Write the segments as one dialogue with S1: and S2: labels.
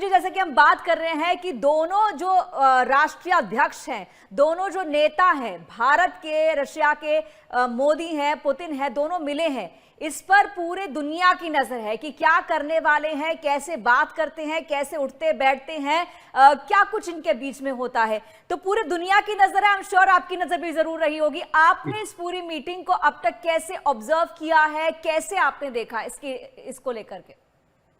S1: जी, जैसे कि हम बात कर रहे हैं कि दोनों जो राष्ट्रीय अध्यक्ष हैं, दोनों जो नेता हैं, भारत के, रशिया के, मोदी हैं, पुतिन हैं, दोनों मिले हैं। इस पर पूरे दुनिया की नजर है कि क्या करने वाले हैं, कैसे बात करते हैं, कैसे उठते बैठते हैं, क्या कुछ इनके बीच में होता है। तो पूरे दुनिया की नजर है। आई एम श्योर आपकी नजर भी जरूर रही होगी। आपने इस पूरी मीटिंग को अब तक कैसे ऑब्जर्व किया है, कैसे आपने देखा इसको लेकर के?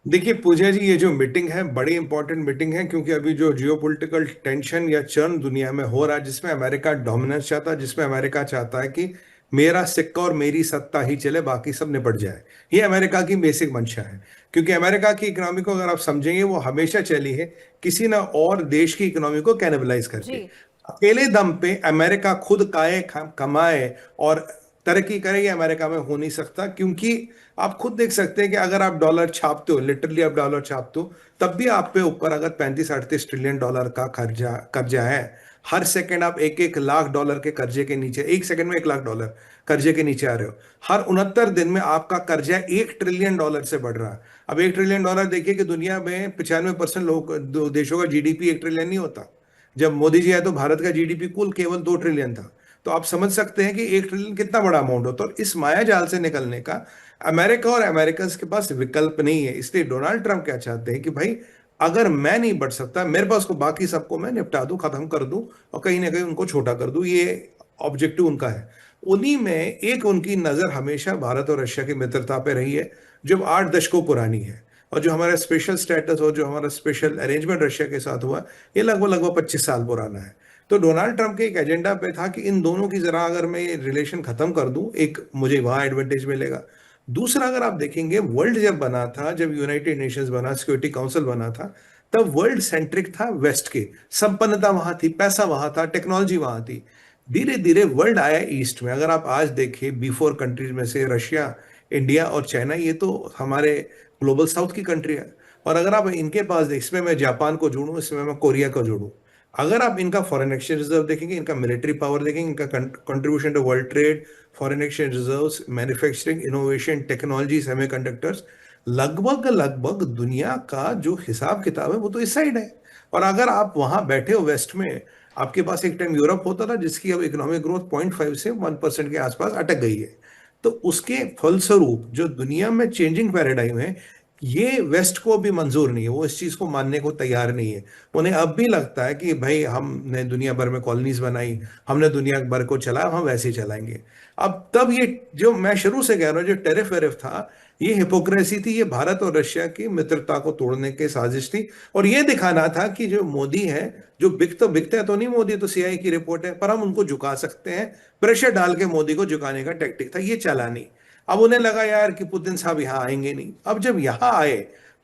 S2: देखिए पूजा जी, ये जो मीटिंग है बड़ी इंपॉर्टेंट मीटिंग है, क्योंकि अभी जो जियोपॉलिटिकल टेंशन या चर्न दुनिया में हो रहा है, जिसमें अमेरिका डोमिनेंस चाहता है, जिसमें अमेरिका चाहता है कि मेरा सिक्का और मेरी सत्ता ही चले, बाकी सब निपट जाए। ये अमेरिका की बेसिक मंशा है। क्योंकि अमेरिका की इकोनॉमी को अगर आप समझेंगे, वो हमेशा चली है किसी ना और देश की इकोनॉमी को कैनिबलाइज करके।
S1: जी।
S2: अकेले दम पे अमेरिका खुद कमाए और तरक्की करे, ये अमेरिका में हो नहीं सकता। क्योंकि आप खुद देख सकते हैं कि अगर आप डॉलर छापते हो, लिटरली आप डॉलर छापते हो, तब भी आप पे ऊपर अगर 35-38 ट्रिलियन डॉलर का कर्जा कर्जा है। हर सेकंड आप 1-1 लाख डॉलर के कर्जे के नीचे, एक सेकंड में 1 लाख डॉलर कर्जे के नीचे आ रहे हो। हर 69 दिन में आपका कर्जा 1 ट्रिलियन डॉलर से बढ़ रहा है। अब 1 ट्रिलियन डॉलर देखिए कि दुनिया में 95% लोग देशों का जीडीपी 1 ट्रिलियन नहीं होता। जब मोदी जी आए तो भारत का जीडीपी कुल केवल 2 ट्रिलियन था। तो आप समझ सकते हैं कि 1 ट्रिलियन कितना बड़ा अमाउंट होता है। तो इस माया जाल से निकलने का अमेरिका और अमेरिकन के पास विकल्प नहीं है। इसलिए डोनाल्ड ट्रंप क्या चाहते हैं कि भाई, अगर मैं नहीं बढ़ सकता मेरे पास को, बाकी सबको मैं निपटा दूं, खत्म कर दूं और कहीं ना कहीं उनको छोटा कर दूं। ये ऑब्जेक्टिव उनका है। उन्हीं में एक उनकी नजर हमेशा भारत और रशिया की मित्रता पे रही है, जो 8 दशकों पुरानी है। और जो हमारा स्पेशल स्टेटस और जो हमारा स्पेशल अरेंजमेंट रशिया के साथ हुआ, ये लगभग लगभग 25 साल पुराना है। तो डोनाल्ड ट्रंप के एक एजेंडा पे था कि इन दोनों की जरा अगर मैं ये रिलेशन खत्म कर दूं, एक मुझे वहां एडवांटेज मिलेगा। दूसरा, अगर आप देखेंगे, वर्ल्ड जब बना था, जब यूनाइटेड नेशंस बना, सिक्योरिटी काउंसिल बना था, तब वर्ल्ड सेंट्रिक था वेस्ट के। संपन्नता वहां थी, पैसा वहां था, टेक्नोलॉजी वहां थी। धीरे धीरे वर्ल्ड आया ईस्ट में। अगर आप आज देखें, B4 कंट्रीज में से रशिया, इंडिया और चाइना, ये तो हमारे ग्लोबल साउथ की कंट्री है। और अगर आप इनके पास इसमें मैं जापान को जोड़ूं, इसमें मैं कोरिया को जोड़ूं, अगर आप इनका फॉरेन एक्सचेंज रिजर्व देखेंगे, इनका मिलिट्री पावर देखेंगे, इनका contribution to world trade, foreign exchange reserves, manufacturing, innovation, technology, semiconductors, लगभग लगभग दुनिया का जो हिसाब किताब है वो तो इस साइड है। और अगर आप वहां बैठे हो वेस्ट में, आपके पास एक टाइम यूरोप होता था जिसकी अब इकोनॉमिक ग्रोथ 0.5 से 1% के आसपास अटक गई है। तो उसके फलस्वरूप जो दुनिया में चेंजिंग पैराडाइम है, ये वेस्ट को भी मंजूर नहीं है। वो इस चीज को मानने को तैयार नहीं है। उन्हें अब भी लगता है कि भाई, हमने दुनिया भर में कॉलोनीज बनाई, हमने दुनिया भर को चलाया, हम वैसे ही चलाएंगे। अब तब ये जो मैं शुरू से कह रहा हूँ, जो टेरिफ वेरिफ था, ये हिपोक्रेसी थी। ये भारत और रशिया की मित्रता को तोड़ने की साजिश थी। और ये दिखाना था कि जो मोदी है, जो बिकता तो नहीं, मोदी तो सीआईए की रिपोर्ट है, पर हम उनको झुका सकते हैं। प्रेशर डाल के मोदी को झुकाने का टैक्टिक था, ये चला नहीं। अब उन्हें लगा यार कि पुतिन साहब यहाँ आएंगे नहीं। अब जब यहाँ आए,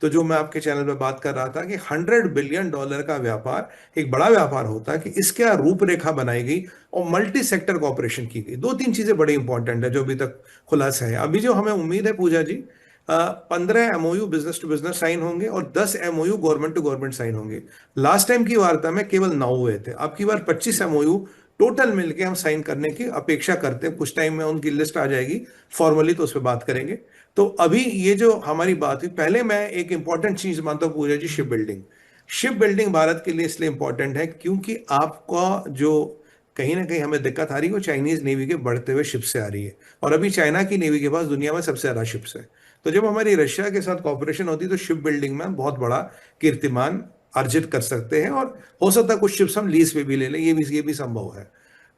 S2: तो जो मैं आपके चैनल में बात कर रहा था कि $100 बिलियन का व्यापार एक बड़ा व्यापार होता है, कि इसका रूपरेखा बनाई गई और मल्टी सेक्टर कॉपरेशन की गई। 2-3 चीजें बड़ी इंपॉर्टेंट है जो अभी तक खुलासा है। अभी जो हमें उम्मीद है Pooja ji, 15 MOU business to business sign होंगे और 10 MOU government to government sign होंगे। लास्ट टाइम की वार्ता में केवल 9 हुए थे। अब की बार 25 MOU टोटल मिलके हम साइन करने की अपेक्षा करते हैं। कुछ टाइम में उनकी लिस्ट आ जाएगी फॉर्मली, तो उस पर बात करेंगे। तो अभी ये जो हमारी बात हुई, पहले मैं एक इंपॉर्टेंट चीज मानता हूँ Puja ji, ship building. Ship building Bharat के लिए इसलिए इंपॉर्टेंट है क्योंकि आपका जो कहीं ना कहीं हमें दिक्कत आ रही है, वो चाइनीज नेवी के बढ़ते हुए शिप से आ रही है। और अभी चाइना की नेवी के पास दुनिया में सबसे ज्यादा शिप्स है। तो जब हमारी रशिया के साथ कॉपरेशन होती है, तो शिप बिल्डिंग में हम बहुत बड़ा कीर्तिमान अर्जित कर सकते हैं। और हो सकता है कुछ शिप्स हम लीज पे भी ले लें, ये भी संभव है।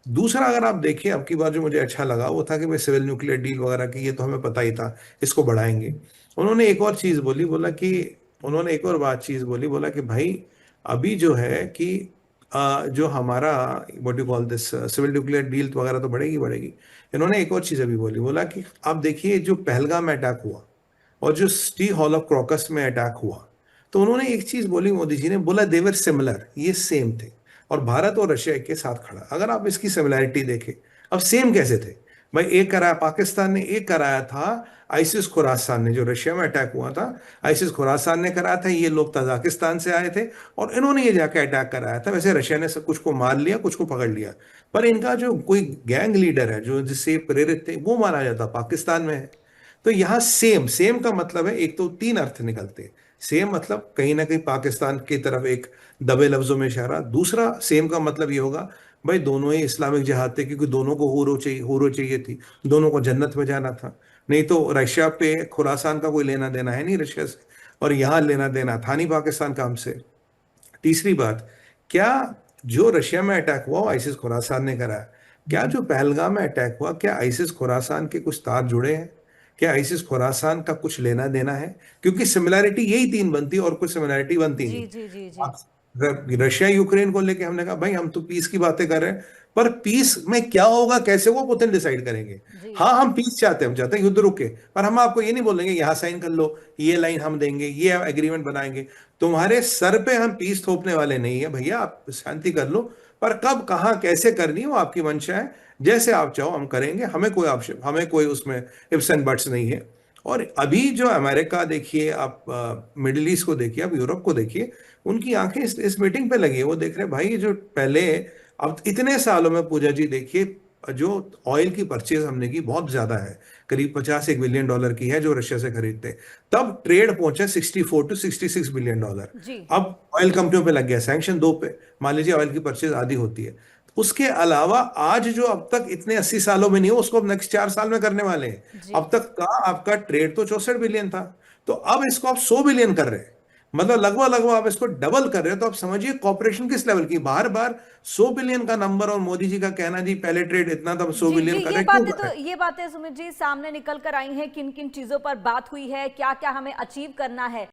S2: दूसरा, अगर आप देखिए, अब की बार जो मुझे अच्छा लगा वो था कि भाई सिविल न्यूक्लियर डील वगैरह की, ये तो हमें पता ही था, इसको बढ़ाएंगे। उन्होंने एक और चीज बोली, बोला कि उन्होंने एक और बात चीज बोली, बोला कि भाई, अभी जो है कि जो हमारा what you call this civil nuclear deal वगैरह तो बढ़ेगी बढ़ेगी। इन्होंने एक और चीज अभी बोली, बोला कि आप देखिए जो पहलगाम में अटैक हुआ और जो सिटी हॉल ऑफ क्रॉकस में अटैक हुआ, तो उन्होंने एक चीज बोली, मोदी जी ने बोला, देवर सिमिलर, ये सेम थे। और भारत और रशिया के साथ खड़ा। अगर आप इसकी सिमिलैरिटी देखें, अब सेम कैसे थे भाई? एक कराया पाकिस्तान ने, एक कराया था आइसिस खुरासान ने, जो रशिया में अटैक हुआ था। आइसिस खुरासान ने कराया था, ये लोग तजाकिस्तान से आए थे और इन्होंने ये जाके अटैक कराया था। वैसे रशिया ने सब कुछ को मार लिया, कुछ को पकड़ लिया, पर इनका जो कोई गैंग लीडर है जो जिससे प्रेरित थे, वो माना जाता पाकिस्तान में है। तो यहाँ सेम सेम का मतलब है, एक तो 3 अर्थ निकलते हैं। सेम मतलब कहीं ना कहीं पाकिस्तान की तरफ एक दबे लफ्जों में इशारा। दूसरा सेम का मतलब ये होगा भाई दोनों ही इस्लामिक जिहाद थे, क्योंकि दोनों को हूरो चाहिए थी, दोनों को जन्नत में जाना था। नहीं तो रशिया पे खुरासान का कोई लेना देना है नहीं रशिया से, और यहाँ लेना देना था नहीं पाकिस्तान का हमसे। तीसरी बात, क्या जो रशिया में अटैक हुआ वो आइसिस खुरासान ने करा है? क्या जो पहलगाम में अटैक हुआ, क्या आइसिस खुरासान के कुछ तार जुड़े हैं? क्या आइसिस खुरासान का कुछ लेना देना है? क्योंकि सिमिलैरिटी यही तीन बनती है और कुछ सिमिलैरिटी बनती
S1: जी
S2: नहीं।
S1: जी जी जी।
S2: रशिया यूक्रेन को लेके हमने कहा भाई हम तो पीस की बातें कर रहे हैं, पर पीस में क्या होगा कैसे वो पुतिन डिसाइड करेंगे।
S1: जी
S2: हाँ हम पीस चाहते हैं, हम चाहते हैं युद्ध रुके, पर हम आपको ये नहीं बोलेंगे यहाँ साइन कर लो, ये लाइन हम देंगे, ये एग्रीमेंट बनाएंगे। तुम्हारे सर पे हम पीस थोपने वाले नहीं है भैया, आप शांति कर लो, पर कब कहाँ कैसे करनी है वो आपकी मंशा है। जैसे आप चाहो हम करेंगे, हमें कोई उसमें इफ्स एंड बट्स नहीं है। और अभी जो अमेरिका देखिए, आप मिडिल ईस्ट को देखिए, आप यूरोप को देखिए, उनकी आंखें इस मीटिंग पे लगी है। वो देख रहे हैं भाई जो पहले, अब इतने सालों में पूजा जी देखिए, जो ऑयल की परचेज हमने की बहुत ज्यादा है, करीब 51 बिलियन डॉलर की है जो रशिया से खरीदते हैं। तब ट्रेड पहुंचा 64 to 66 बिलियन डॉलर।
S1: जी
S2: अब ऑयल कंपनियों पे लग गया सैंक्शन, दो पे मान लीजिए ऑयल की परचेज आधी होती है। उसके अलावा आज जो अब तक इतने 80 सालों में नहीं हो, उसको अब नेक्स्ट 4 साल में करने वाले हैं।
S1: जी।
S2: अब तक का आपका ट्रेड तो 64 बिलियन था, तो अब इसको आप 100 बिलियन कर रहे हैं, मतलब लगभग लगभग आप इसको डबल कर रहे हो। तो आप समझिए कॉपरेशन किस लेवल की। बार बार 100 बिलियन का नंबर, और मोदी जी का कहना जी पहले ट्रेड इतना था, 100
S1: जी जी,
S2: बिलियन कर रहे हैं, क्यों कर रहे हैं?
S1: ये बातें सुमित जी सामने निकल कर आई हैं, किन किन चीजों पर बात हुई है, क्या क्या हमें अचीव करना है।